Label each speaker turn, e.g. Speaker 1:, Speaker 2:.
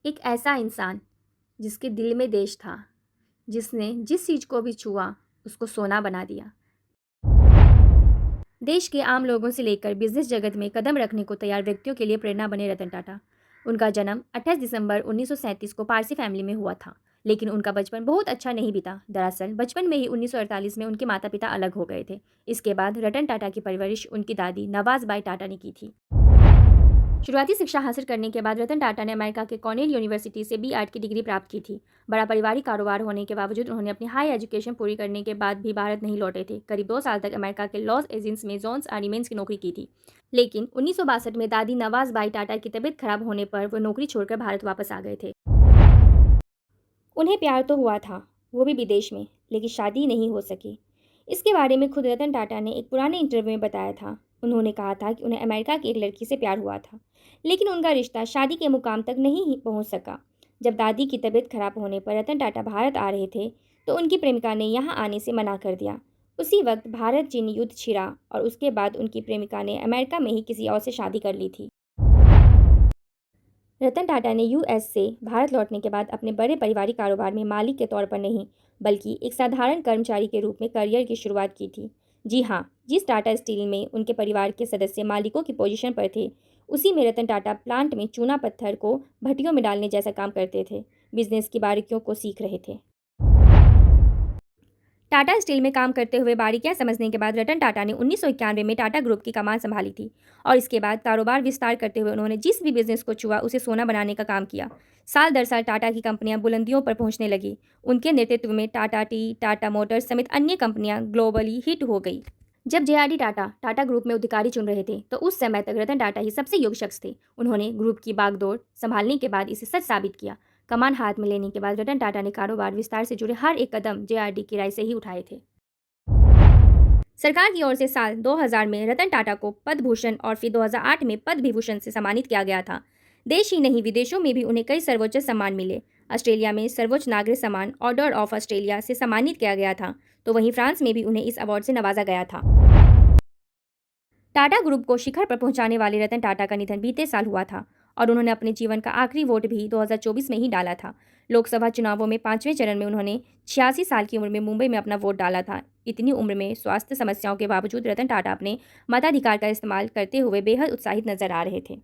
Speaker 1: एक ऐसा इंसान जिसके दिल में देश था, जिसने जिस चीज़ को भी छुआ उसको सोना बना दिया। देश के आम लोगों से लेकर बिजनेस जगत में कदम रखने को तैयार व्यक्तियों के लिए प्रेरणा बने रतन टाटा। उनका जन्म 28 दिसंबर 1937 को पारसी फैमिली में हुआ था, लेकिन उनका बचपन बहुत अच्छा नहीं बीता। दरअसल बचपन में ही 1948 में उनके माता पिता अलग हो गए थे। इसके बाद रतन टाटा की परवरिश उनकी दादी नवाज़बाई टाटा ने की थी। शुरुआती शिक्षा हासिल करने के बाद रतन टाटा ने अमेरिका के कॉर्नेल यूनिवर्सिटी से बी.एड की डिग्री प्राप्त की थी। बड़ा पारिवारिक कारोबार होने के बावजूद उन्होंने अपनी हाई एजुकेशन पूरी करने के बाद भी भारत नहीं लौटे थे। करीब 2 साल तक अमेरिका के लॉस एंजिल्स में जोन्स एलिमेंट्स की नौकरी की थी, लेकिन 1962 में दादी नवाज़बाई टाटा की तबीयत खराब होने पर वो नौकरी छोड़कर भारत वापस आ गए थे। उन्हें प्यार तो हुआ था, वो भी विदेश में, लेकिन शादी नहीं हो सकी। इसके बारे में खुद रतन टाटा ने एक पुराने इंटरव्यू में बताया था। उन्होंने कहा था कि उन्हें अमेरिका की एक लड़की से प्यार हुआ था, लेकिन उनका रिश्ता शादी के मुकाम तक नहीं पहुंच सका। जब दादी की तबीयत खराब होने पर रतन टाटा भारत आ रहे थे, तो उनकी प्रेमिका ने यहाँ आने से मना कर दिया। उसी वक्त भारत चीन युद्ध छिड़ा और उसके बाद उनकी प्रेमिका ने अमेरिका में ही किसी और से शादी कर ली थी। रतन टाटा ने यूएस से भारत लौटने के बाद अपने बड़े पारिवारिक कारोबार में मालिक के तौर पर नहीं, बल्कि एक साधारण कर्मचारी के रूप में करियर की शुरुआत की थी। जी हाँ, जिस टाटा स्टील में उनके परिवार के सदस्य मालिकों की पोजीशन पर थे, उसी में रतन टाटा प्लांट में चूना पत्थर को भट्टियों में डालने जैसा काम करते थे। बिजनेस की बारीकियों को सीख रहे थे। टाटा स्टील में काम करते हुए बारीकियां समझने के बाद रतन टाटा ने 1991 में टाटा ग्रुप की कमान संभाली थी, और इसके बाद कारोबार विस्तार करते हुए उन्होंने जिस भी बिजनेस को छुआ उसे सोना बनाने का काम किया। साल दर साल टाटा की कंपनियां बुलंदियों पर पहुंचने लगी। उनके नेतृत्व में टाटा टी, टाटा मोटर्स समेत अन्य कंपनियां ग्लोबली हिट हो गई। जब जे.आर.डी. टाटा टाटा ग्रुप में अधिकारी चुन रहे थे, तो उस समय तक रतन टाटा ही सबसे योग्य शख्स थे। उन्होंने ग्रुप की बागडोर संभालने के बाद इसे सच साबित किया। कमान हाथ में लेने के बाद रतन टाटा ने कारोबार विस्तार से जुड़े हर एक कदम जे.आर.डी. की राय से ही उठाए थे। सरकार की ओर से साल 2000 में रतन टाटा को पद्म भूषण और फिर 2008 में पद्म विभूषण से सम्मानित किया गया था। देश ही नहीं, विदेशों में भी उन्हें कई सर्वोच्च सम्मान मिले। ऑस्ट्रेलिया में सर्वोच्च नागरिक सम्मान ऑर्डर ऑफ ऑस्ट्रेलिया से सम्मानित किया गया था, तो वहीं फ्रांस में भी उन्हें इस अवार्ड से नवाजा गया था। टाटा ग्रुप को शिखर पर पहुंचाने वाले रतन टाटा का निधन बीते साल हुआ था, और उन्होंने अपने जीवन का आखिरी वोट भी 2024 में ही डाला था। लोकसभा चुनावों में 5वें चरण में उन्होंने 86 साल की उम्र में मुंबई में अपना वोट डाला था। इतनी उम्र में स्वास्थ्य समस्याओं के बावजूद रतन टाटा अपने मताधिकार का इस्तेमाल करते हुए बेहद उत्साहित नजर आ रहे थे।